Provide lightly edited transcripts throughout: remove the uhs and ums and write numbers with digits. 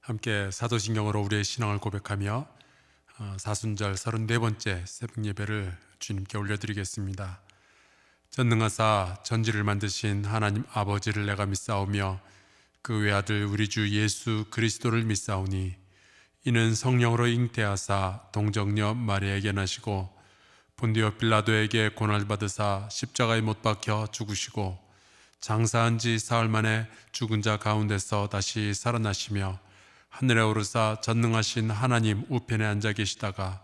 함께 사도신경으로 우리의 신앙을 고백하며 사순절 34번째 새벽 예배를 주님께 올려드리겠습니다. 전능하사 전지를 만드신 하나님 아버지를 내가 믿사오며 그 외아들 우리 주 예수 그리스도를 믿사오니 이는 성령으로 잉태하사 동정녀 마리아에게 나시고 본디오 빌라도에게 고난을 받으사 십자가에 못 박혀 죽으시고 장사한 지 사흘 만에 죽은 자 가운데서 다시 살아나시며 하늘에 오르사 전능하신 하나님 우편에 앉아 계시다가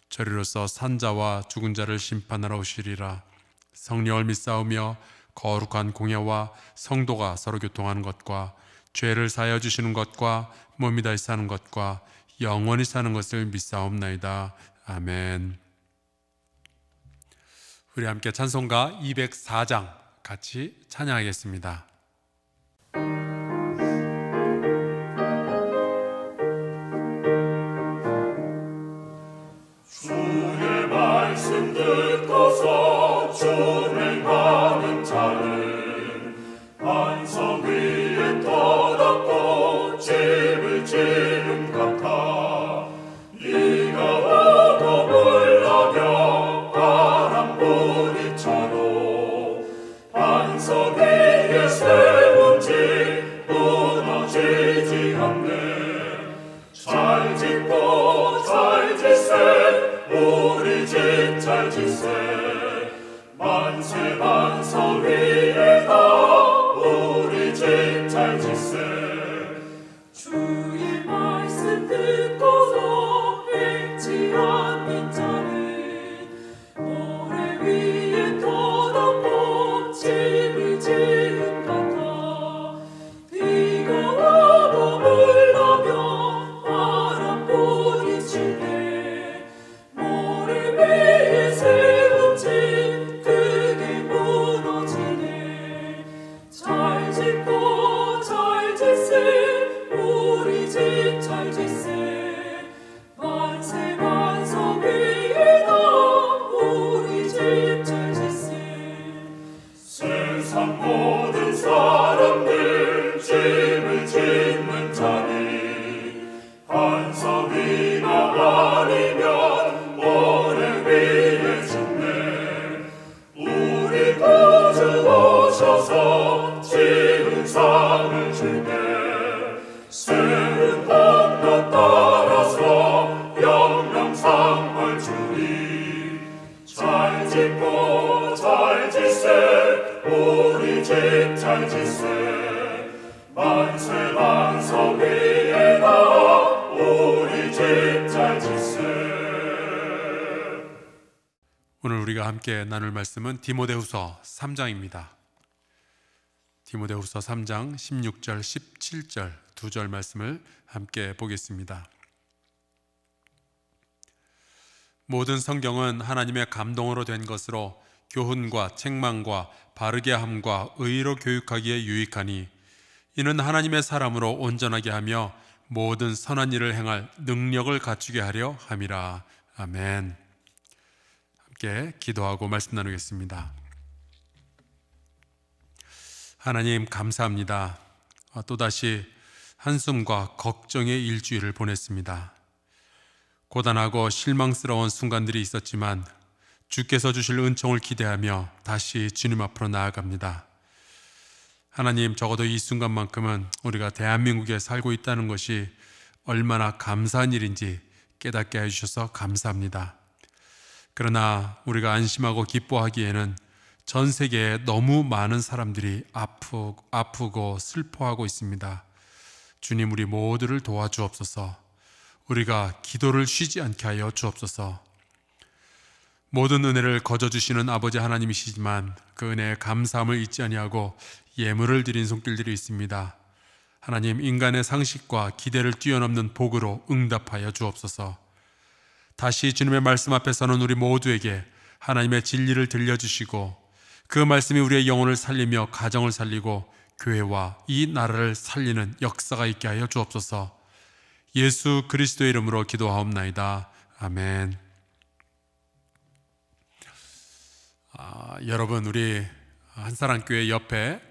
저리로서 산자와 죽은 자를 심판하러 오시리라. 성령을 믿사오며 거룩한 공예와 성도가 서로 교통하는 것과 죄를 사하여 주시는 것과 몸이 다시 사는 것과 영원히 사는 것을 믿사옵나이다. 아멘. 우리 함께 찬송가 204장 같이 찬양하겠습니다. 주의 말씀 듣고서 준행하는 자는 반석 위에 터닫고 집을 지은 같아. 네가 오고 물러며 바람 부딪혀도 반석 위에 세운 집 무너지지 않네. 잘 짓고 잘 짓세 우리 집 잘 짓세. 만세 반석 위에다 우리 집 잘 짓세. 주의 말씀 듣고도 행치 않는 자는 모래 위에 터닫고 집을 지은 같아. 비가 와도 물러며 바람 부딪히네. 모래 위에 세운 집 크게 무너지네. 잘 짓고 잘 짓세 우리 집 잘 짓세. 만세 반석 위에다 우리 집 잘 짓세. 세상 모든 사람들 집을 짓는 자니 반석 위가 아니면 모래 위에 짓네. 우리 구주 오셔서 지은 상을 주네. 세운 법도 따라서 영영상을 주리. 잘 짓고 잘 짓세 우리 집 잘 짓세. 만세 반석 위에다 우리 집 잘 짓세. 오늘 우리가 함께 나눌 말씀은 디모데후서 3장입니다. 디모데후서 3장 16절 17절 두 절 말씀을 함께 보겠습니다. 모든 성경은 하나님의 감동으로 된 것으로 교훈과 책망과 바르게 함과 의로 교육하기에 유익하니 이는 하나님의 사람으로 온전하게 하며 모든 선한 일을 행할 능력을 갖추게 하려 함이라. 아멘. 함께 기도하고 말씀 나누겠습니다. 하나님 감사합니다. 또다시 한숨과 걱정의 일주일을 보냈습니다. 고단하고 실망스러운 순간들이 있었지만 주께서 주실 은총을 기대하며 다시 주님 앞으로 나아갑니다. 하나님, 적어도 이 순간만큼은 우리가 대한민국에 살고 있다는 것이 얼마나 감사한 일인지 깨닫게 해주셔서 감사합니다. 그러나 우리가 안심하고 기뻐하기에는 전 세계에 너무 많은 사람들이 아프고 슬퍼하고 있습니다. 주님, 우리 모두를 도와주옵소서. 우리가 기도를 쉬지 않게 하여 주옵소서. 모든 은혜를 거저주시는 아버지 하나님이시지만 그 은혜에 감사함을 잊지 아니하고 예물을 드린 손길들이 있습니다. 하나님, 인간의 상식과 기대를 뛰어넘는 복으로 응답하여 주옵소서. 다시 주님의 말씀 앞에 서는 우리 모두에게 하나님의 진리를 들려주시고 그 말씀이 우리의 영혼을 살리며 가정을 살리고 교회와 이 나라를 살리는 역사가 있게 하여 주옵소서. 예수 그리스도의 이름으로 기도하옵나이다. 아멘. 여러분, 우리 한사랑교회 옆에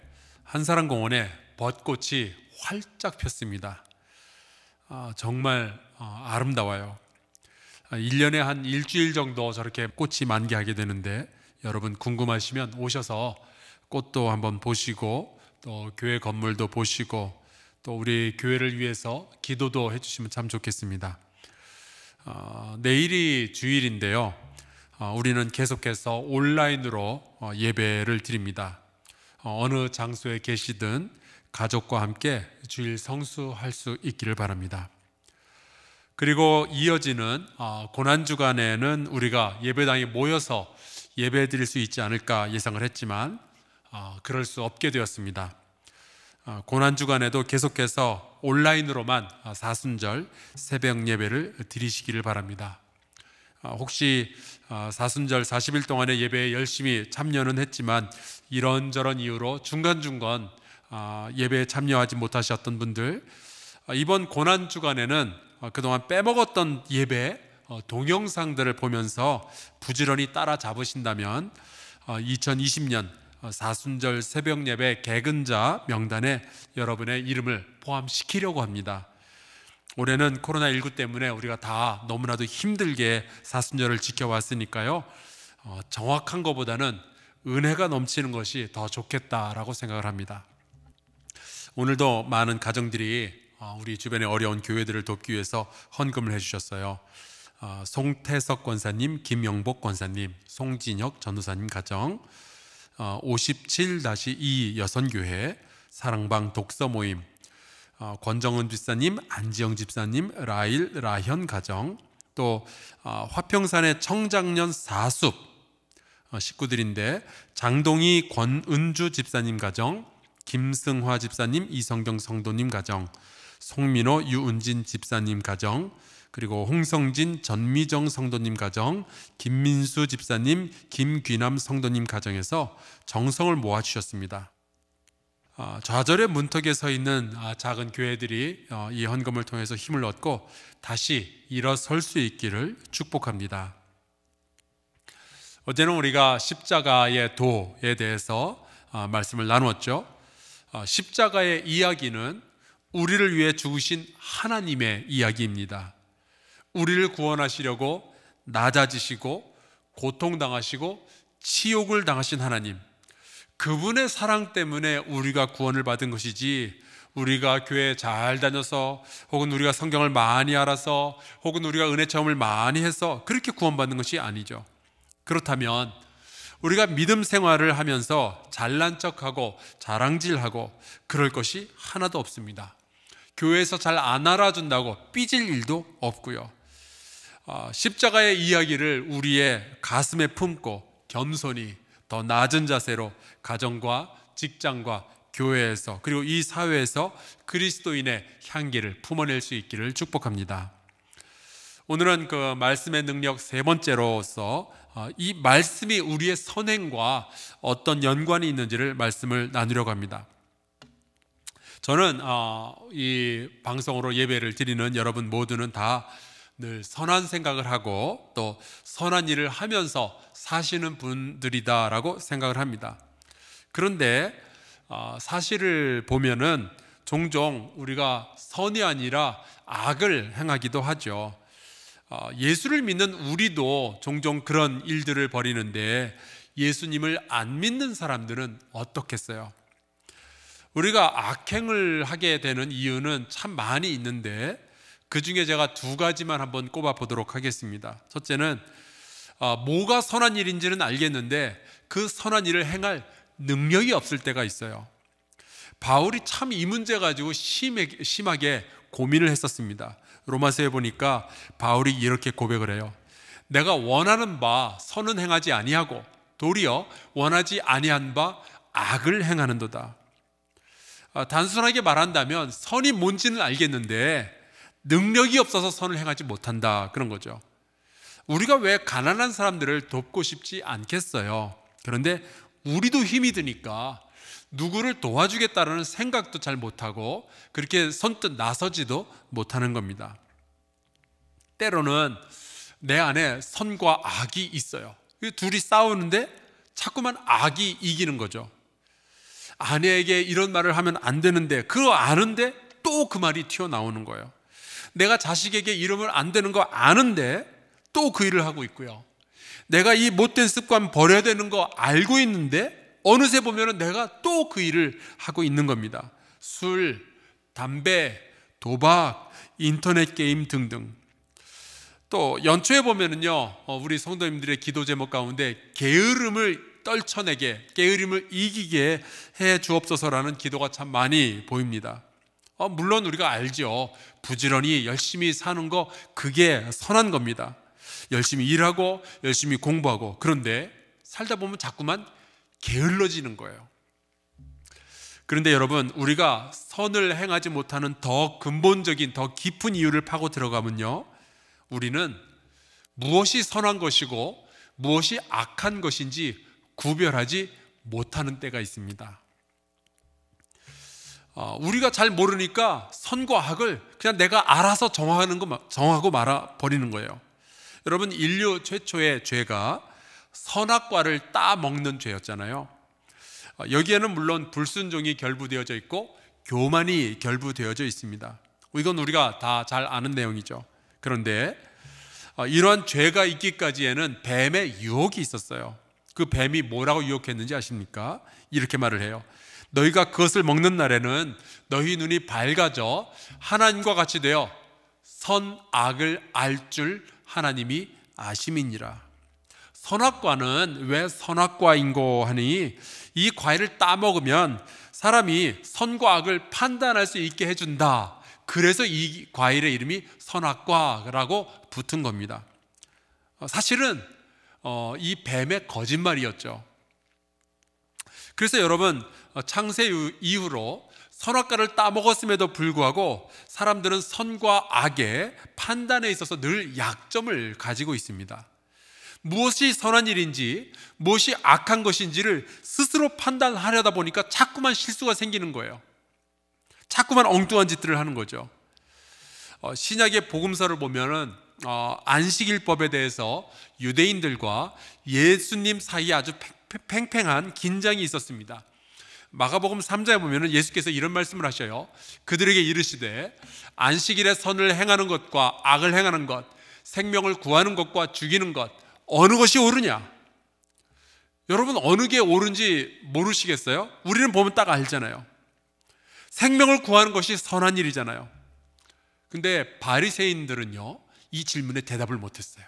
한사랑공원에 벚꽃이 활짝 폈습니다. 정말 아름다워요. 1년에 한 일주일 정도 저렇게 꽃이 만개하게 되는데, 여러분 궁금하시면 오셔서 꽃도 한번 보시고 또 교회 건물도 보시고 또 우리 교회를 위해서 기도도 해주시면 참 좋겠습니다. 내일이 주일인데요. 우리는 계속해서 온라인으로 예배를 드립니다. 어느 장소에 계시든 가족과 함께 주일 성수할 수 있기를 바랍니다. 그리고 이어지는 고난주간에는 우리가 예배당에 모여서 예배 드릴 수 있지 않을까 예상을 했지만 그럴 수 없게 되었습니다. 고난주간에도 계속해서 온라인으로만 사순절 새벽 예배를 드리시기를 바랍니다. 혹시 사순절 40일 동안의 예배에 열심히 참여는 했지만 이런저런 이유로 중간중간 예배에 참여하지 못하셨던 분들, 이번 고난주간에는 그동안 빼먹었던 예배 동영상들을 보면서 부지런히 따라잡으신다면 2020년 사순절 새벽 예배 개근자 명단에 여러분의 이름을 포함시키려고 합니다. 올해는 코로나19 때문에 우리가 다 너무나도 힘들게 사순절을 지켜왔으니까요, 정확한 것보다는 은혜가 넘치는 것이 더 좋겠다라고 생각을 합니다. 오늘도 많은 가정들이 우리 주변의 어려운 교회들을 돕기 위해서 헌금을 해주셨어요. 송태석 권사님, 김영복 권사님, 송진혁 전도사님 가정, 57-2 여선교회, 사랑방 독서 모임, 권정은 집사님, 안지영 집사님, 라현 가정, 또 화평산의 청장년 사숲 식구들인데 장동희 권은주 집사님 가정, 김승화 집사님, 이성경 성도님 가정, 송민호 유은진 집사님 가정, 그리고 홍성진 전미정 성도님 가정, 김민수 집사님, 김귀남 성도님 가정에서 정성을 모아주셨습니다. 좌절의 문턱에 서 있는 작은 교회들이 이 헌금을 통해서 힘을 얻고 다시 일어설 수 있기를 축복합니다. 어제는 우리가 십자가의 도에 대해서 말씀을 나누었죠. 십자가의 이야기는 우리를 위해 죽으신 하나님의 이야기입니다. 우리를 구원하시려고 낮아지시고 고통당하시고 치욕을 당하신 하나님, 그분의 사랑 때문에 우리가 구원을 받은 것이지, 우리가 교회 잘 다녀서 혹은 우리가 성경을 많이 알아서 혹은 우리가 은혜 체험을 많이 해서 그렇게 구원받는 것이 아니죠. 그렇다면 우리가 믿음 생활을 하면서 잘난 척하고 자랑질하고 그럴 것이 하나도 없습니다. 교회에서 잘 안 알아준다고 삐질 일도 없고요. 십자가의 이야기를 우리의 가슴에 품고 겸손히 더 낮은 자세로 가정과 직장과 교회에서 그리고 이 사회에서 그리스도인의 향기를 품어낼 수 있기를 축복합니다. 오늘은 그 말씀의 능력 세 번째로서 이 말씀이 우리의 선행과 어떤 연관이 있는지를 말씀을 나누려고 합니다. 저는 이 방송으로 예배를 드리는 여러분 모두는 다 늘 선한 생각을 하고 또 선한 일을 하면서 사시는 분들이다라고 생각을 합니다. 그런데 사실을 보면은 종종 우리가 선이 아니라 악을 행하기도 하죠. 예수를 믿는 우리도 종종 그런 일들을 벌이는데 예수님을 안 믿는 사람들은 어떻겠어요? 우리가 악행을 하게 되는 이유는 참 많이 있는데 그 중에 제가 두 가지만 한번 꼽아 보도록 하겠습니다. 첫째는 뭐가 선한 일인지는 알겠는데 그 선한 일을 행할 능력이 없을 때가 있어요. 바울이 참 이 문제 가지고 심하게 고민을 했었습니다. 로마서에 보니까 바울이 이렇게 고백을 해요. 내가 원하는 바 선은 행하지 아니하고 도리어 원하지 아니한 바 악을 행하는도다. 단순하게 말한다면 선이 뭔지는 알겠는데 능력이 없어서 선을 행하지 못한다, 그런 거죠. 우리가 왜 가난한 사람들을 돕고 싶지 않겠어요? 그런데 우리도 힘이 드니까 누구를 도와주겠다는 생각도 잘 못하고 그렇게 선뜻 나서지도 못하는 겁니다. 때로는 내 안에 선과 악이 있어요. 둘이 싸우는데 자꾸만 악이 이기는 거죠. 아내에게 이런 말을 하면 안 되는데 그거 아는데 또 그 말이 튀어나오는 거예요. 내가 자식에게 이러면 안 되는 거 아는데 또 그 일을 하고 있고요. 내가 이 못된 습관 버려야 되는 거 알고 있는데 어느새 보면은 내가 또 그 일을 하고 있는 겁니다. 술, 담배, 도박, 인터넷 게임 등등. 또 연초에 보면은요, 우리 성도님들의 기도 제목 가운데 게으름을 떨쳐내게, 게으름을 이기게 해 주옵소서라는 기도가 참 많이 보입니다. 물론 우리가 알죠. 부지런히 열심히 사는 거 그게 선한 겁니다. 열심히 일하고 열심히 공부하고. 그런데 살다 보면 자꾸만 게을러지는 거예요. 그런데 여러분, 우리가 선을 행하지 못하는 더 근본적인, 더 깊은 이유를 파고 들어가면요, 우리는 무엇이 선한 것이고 무엇이 악한 것인지 구별하지 못하는 때가 있습니다. 우리가 잘 모르니까 선과 악을 그냥 내가 알아서 정하고 말아 버리는 거예요. 여러분, 인류 최초의 죄가 선악과를 따먹는 죄였잖아요. 여기에는 물론 불순종이 결부되어져 있고 교만이 결부되어져 있습니다. 이건 우리가 다 잘 아는 내용이죠. 그런데 이러한 죄가 있기까지에는 뱀의 유혹이 있었어요. 그 뱀이 뭐라고 유혹했는지 아십니까? 이렇게 말을 해요. 너희가 그것을 먹는 날에는 너희 눈이 밝아져 하나님과 같이 되어 선악을 알 줄 하나님이 아심이니라. 선악과는 왜 선악과인고 하니 이 과일을 따먹으면 사람이 선과 악을 판단할 수 있게 해준다. 그래서 이 과일의 이름이 선악과라고 붙은 겁니다. 사실은 이 뱀의 거짓말이었죠. 그래서 여러분, 창세 이후로 선악과를 따먹었음에도 불구하고 사람들은 선과 악의 판단에 있어서 늘 약점을 가지고 있습니다. 무엇이 선한 일인지 무엇이 악한 것인지를 스스로 판단하려다 보니까 자꾸만 실수가 생기는 거예요. 자꾸만 엉뚱한 짓들을 하는 거죠. 신약의 복음서를 보면은 안식일법에 대해서 유대인들과 예수님 사이에 아주 팽팽한 긴장이 있었습니다. 마가복음 3장에 보면은 예수께서 이런 말씀을 하셔요. 그들에게 이르시되 안식일에 선을 행하는 것과 악을 행하는 것, 생명을 구하는 것과 죽이는 것, 어느 것이 옳으냐? 여러분, 어느 게 옳은지 모르시겠어요? 우리는 보면 딱 알잖아요. 생명을 구하는 것이 선한 일이잖아요. 근데 바리새인들은요, 이 질문에 대답을 못했어요.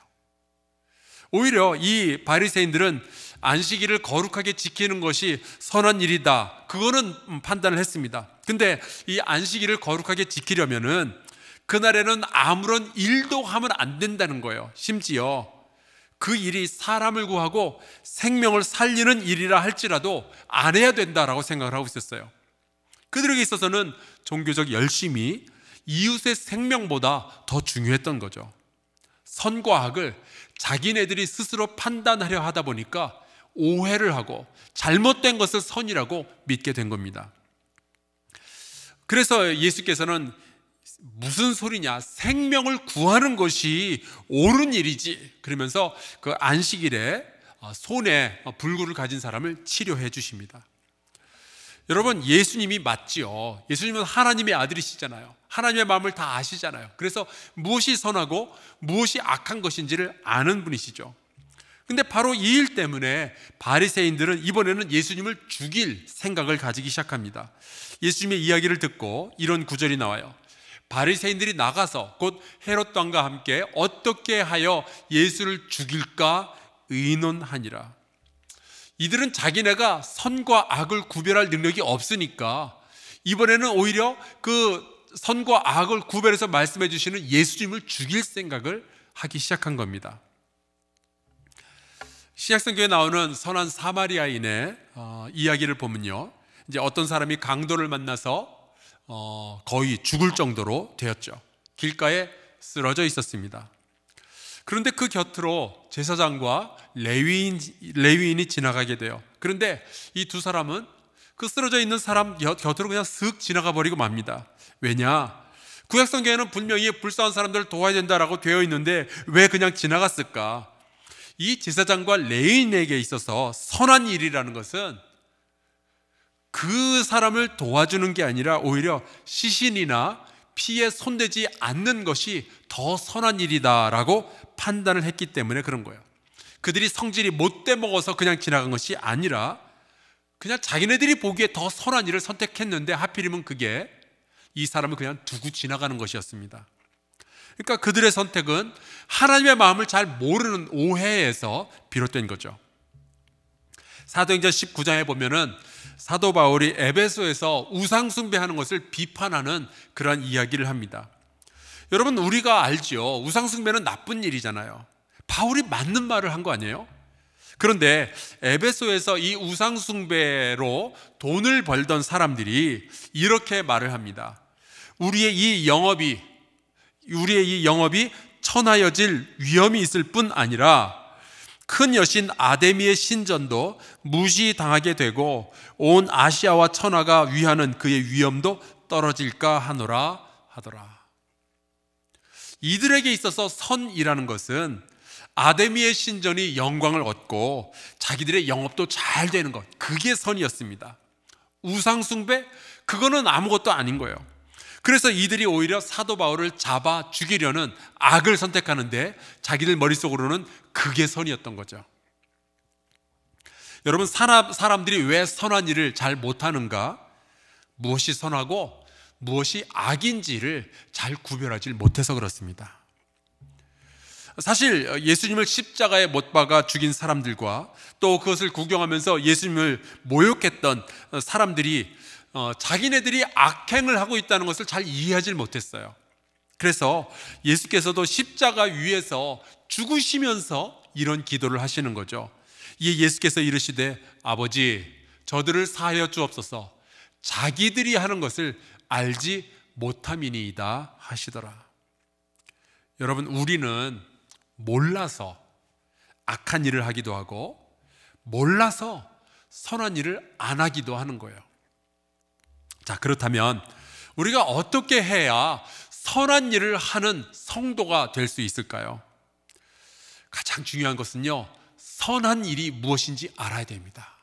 오히려 이 바리새인들은 안식일을 거룩하게 지키는 것이 선한 일이다, 그거는 판단을 했습니다. 근데 이 안식일을 거룩하게 지키려면은 그날에는 아무런 일도 하면 안 된다는 거예요. 심지어 그 일이 사람을 구하고 생명을 살리는 일이라 할지라도 안 해야 된다라고 생각을 하고 있었어요. 그들에게 있어서는 종교적 열심이 이웃의 생명보다 더 중요했던 거죠. 선과 악을 자기네들이 스스로 판단하려 하다 보니까 오해를 하고 잘못된 것을 선이라고 믿게 된 겁니다. 그래서 예수께서는 무슨 소리냐, 생명을 구하는 것이 옳은 일이지, 그러면서 그 안식일에 손에 불구를 가진 사람을 치료해 주십니다. 여러분, 예수님이 맞지요. 예수님은 하나님의 아들이시잖아요. 하나님의 마음을 다 아시잖아요. 그래서 무엇이 선하고 무엇이 악한 것인지를 아는 분이시죠. 근데 바로 이 일 때문에 바리새인들은 이번에는 예수님을 죽일 생각을 가지기 시작합니다. 예수님의 이야기를 듣고 이런 구절이 나와요. 바리새인들이 나가서 곧 헤롯 왕과 함께 어떻게 하여 예수를 죽일까 의논하니라. 이들은 자기네가 선과 악을 구별할 능력이 없으니까 이번에는 오히려 그 선과 악을 구별해서 말씀해 주시는 예수님을 죽일 생각을 하기 시작한 겁니다. 신약성경에 나오는 선한 사마리아인의 이야기를 보면요, 이제 어떤 사람이 강도를 만나서 거의 죽을 정도로 되었죠. 길가에 쓰러져 있었습니다. 그런데 그 곁으로 제사장과 레위인이 지나가게 돼요. 그런데 이 두 사람은 그 쓰러져 있는 사람 곁으로 그냥 슥 지나가 버리고 맙니다. 왜냐? 구약성경에는 분명히 불쌍한 사람들을 도와야 된다라고 되어 있는데 왜 그냥 지나갔을까? 이 제사장과 레위인에게 있어서 선한 일이라는 것은 그 사람을 도와주는 게 아니라 오히려 시신이나 피에 손대지 않는 것이 더 선한 일이다라고 판단을 했기 때문에 그런 거예요. 그들이 성질이 못돼 먹어서 그냥 지나간 것이 아니라 그냥 자기네들이 보기에 더 선한 일을 선택했는데 하필이면 그게 이 사람을 그냥 두고 지나가는 것이었습니다. 그러니까 그들의 선택은 하나님의 마음을 잘 모르는 오해에서 비롯된 거죠. 사도행전 19장에 보면은 사도 바울이 에베소에서 우상 숭배하는 것을 비판하는 그런 이야기를 합니다. 여러분, 우리가 알죠. 우상 숭배는 나쁜 일이잖아요. 바울이 맞는 말을 한 거 아니에요? 그런데 에베소에서 이 우상 숭배로 돈을 벌던 사람들이 이렇게 말을 합니다. 우리의 이 영업이 천하여질 위험이 있을 뿐 아니라 큰 여신 아데미의 신전도 무시당하게 되고 온 아시아와 천하가 위하는 그의 위엄도 떨어질까 하노라 하더라. 이들에게 있어서 선이라는 것은 아데미의 신전이 영광을 얻고 자기들의 영업도 잘 되는 것, 그게 선이었습니다. 우상숭배? 그거는 아무것도 아닌 거예요. 그래서 이들이 오히려 사도 바울을 잡아 죽이려는 악을 선택하는데 자기들 머릿속으로는 그게 선이었던 거죠. 여러분, 사람들이 왜 선한 일을 잘 못하는가? 무엇이 선하고 무엇이 악인지를 잘 구별하지 못해서 그렇습니다. 사실 예수님을 십자가에 못 박아 죽인 사람들과 또 그것을 구경하면서 예수님을 모욕했던 사람들이 자기네들이 악행을 하고 있다는 것을 잘 이해하지 못했어요. 그래서 예수께서도 십자가 위에서 죽으시면서 이런 기도를 하시는 거죠. 이에 예수께서 이르시되 아버지, 저들을 사하여 주옵소서, 자기들이 하는 것을 알지 못함이니이다 하시더라. 여러분, 우리는 몰라서 악한 일을 하기도 하고 몰라서 선한 일을 안 하기도 하는 거예요. 자, 그렇다면 우리가 어떻게 해야 선한 일을 하는 성도가 될 수 있을까요? 가장 중요한 것은요, 선한 일이 무엇인지 알아야 됩니다.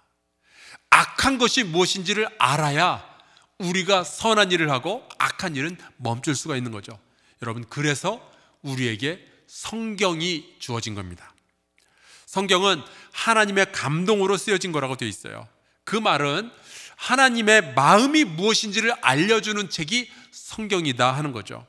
악한 것이 무엇인지를 알아야 우리가 선한 일을 하고 악한 일은 멈출 수가 있는 거죠. 여러분, 그래서 우리에게 성경이 주어진 겁니다. 성경은 하나님의 감동으로 쓰여진 거라고 되어 있어요. 그 말은 하나님의 마음이 무엇인지를 알려주는 책이 성경이다 하는 거죠.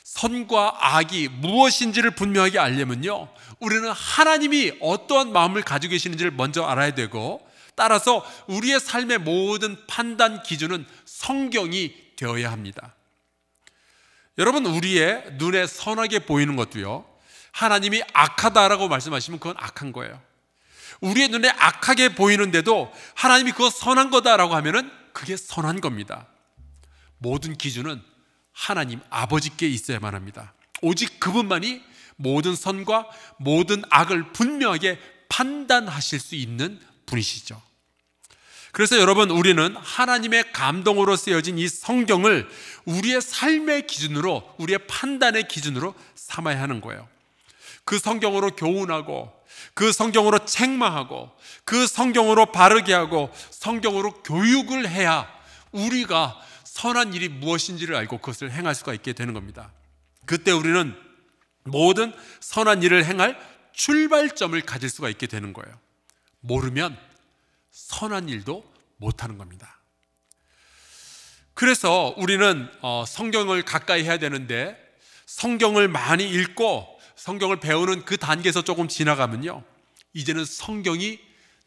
선과 악이 무엇인지를 분명하게 알려면요, 우리는 하나님이 어떠한 마음을 가지고 계시는지를 먼저 알아야 되고, 따라서 우리의 삶의 모든 판단 기준은 성경이 되어야 합니다. 여러분, 우리의 눈에 선하게 보이는 것도요, 하나님이 악하다라고 말씀하시면 그건 악한 거예요. 우리의 눈에 악하게 보이는데도 하나님이 그거 선한 거다라고 하면은 그게 선한 겁니다. 모든 기준은 하나님 아버지께 있어야만 합니다. 오직 그분만이 모든 선과 모든 악을 분명하게 판단하실 수 있는 분이시죠. 그래서 여러분, 우리는 하나님의 감동으로 쓰여진 이 성경을 우리의 삶의 기준으로, 우리의 판단의 기준으로 삼아야 하는 거예요. 그 성경으로 교훈하고, 그 성경으로 책망하고, 그 성경으로 바르게 하고, 성경으로 교육을 해야 우리가 선한 일이 무엇인지를 알고 그것을 행할 수가 있게 되는 겁니다. 그때 우리는 모든 선한 일을 행할 출발점을 가질 수가 있게 되는 거예요. 모르면 선한 일도 못하는 겁니다. 그래서 우리는 성경을 가까이 해야 되는데, 성경을 많이 읽고 성경을 배우는 그 단계에서 조금 지나가면요, 이제는 성경이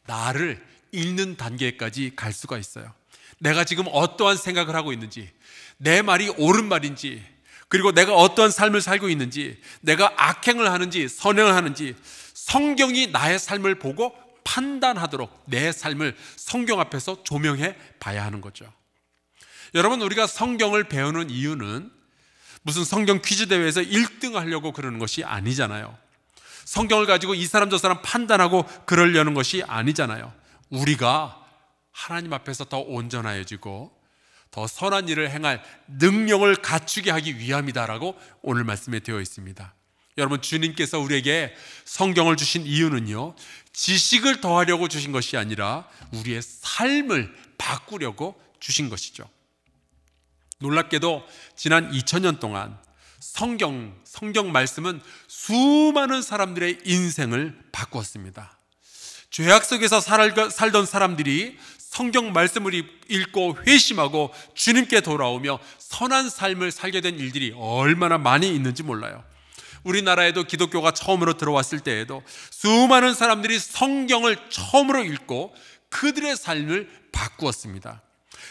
나를 읽는 단계까지 갈 수가 있어요. 내가 지금 어떠한 생각을 하고 있는지, 내 말이 옳은 말인지, 그리고 내가 어떠한 삶을 살고 있는지, 내가 악행을 하는지 선행을 하는지, 성경이 나의 삶을 보고 판단하도록 내 삶을 성경 앞에서 조명해 봐야 하는 거죠. 여러분, 우리가 성경을 배우는 이유는 무슨 성경 퀴즈 대회에서 1등 하려고 그러는 것이 아니잖아요. 성경을 가지고 이 사람 저 사람 판단하고 그러려는 것이 아니잖아요. 우리가 하나님 앞에서 더 온전해지고 더 선한 일을 행할 능력을 갖추게 하기 위함이다라고 오늘 말씀에 되어 있습니다. 여러분, 주님께서 우리에게 성경을 주신 이유는요, 지식을 더하려고 주신 것이 아니라 우리의 삶을 바꾸려고 주신 것이죠. 놀랍게도 지난 2000년 동안 성경 말씀은 수많은 사람들의 인생을 바꾸었습니다. 죄악 속에서 살던 사람들이 성경 말씀을 읽고 회심하고 주님께 돌아오며 선한 삶을 살게 된 일들이 얼마나 많이 있는지 몰라요. 우리나라에도 기독교가 처음으로 들어왔을 때에도 수많은 사람들이 성경을 처음으로 읽고 그들의 삶을 바꾸었습니다.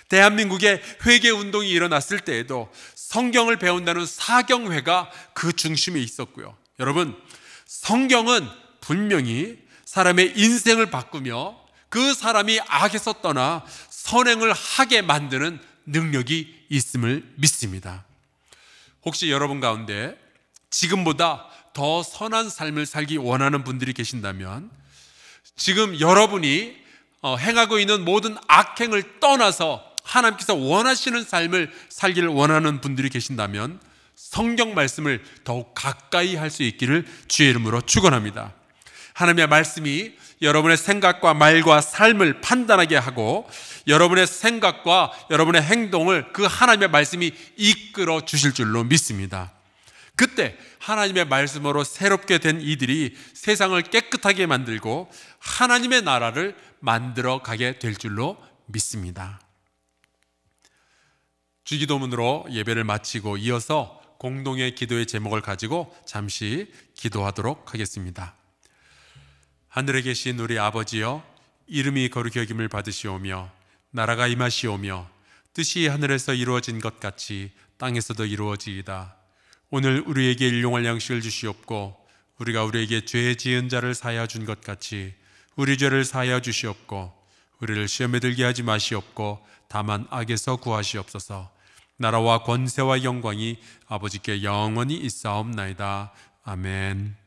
대한민국에 회개운동이 일어났을 때에도 성경을 배운다는 사경회가 그 중심에 있었고요. 여러분, 성경은 분명히 사람의 인생을 바꾸며 그 사람이 악에서 떠나 선행을 하게 만드는 능력이 있음을 믿습니다. 혹시 여러분 가운데 지금보다 더 선한 삶을 살기 원하는 분들이 계신다면, 지금 여러분이 행하고 있는 모든 악행을 떠나서 하나님께서 원하시는 삶을 살기를 원하는 분들이 계신다면 성경 말씀을 더욱 가까이 할 수 있기를 주의 이름으로 축원합니다. 하나님의 말씀이 여러분의 생각과 말과 삶을 판단하게 하고 여러분의 생각과 여러분의 행동을 그 하나님의 말씀이 이끌어 주실 줄로 믿습니다. 그때 하나님의 말씀으로 새롭게 된 이들이 세상을 깨끗하게 만들고 하나님의 나라를 만들어 가게 될 줄로 믿습니다. 주기도문으로 예배를 마치고 이어서 공동의 기도의 제목을 가지고 잠시 기도하도록 하겠습니다. 하늘에 계신 우리 아버지여, 이름이 거룩히 여김을 받으시오며 나라가 임하시오며 뜻이 하늘에서 이루어진 것 같이 땅에서도 이루어지이다. 오늘 우리에게 일용할 양식을 주시옵고 우리가 우리에게 죄 지은 자를 사하여 준 것 같이 우리 죄를 사하여 주시옵고 우리를 시험에 들게 하지 마시옵고 다만 악에서 구하시옵소서. 나라와 권세와 영광이 아버지께 영원히 있사옵나이다. 아멘.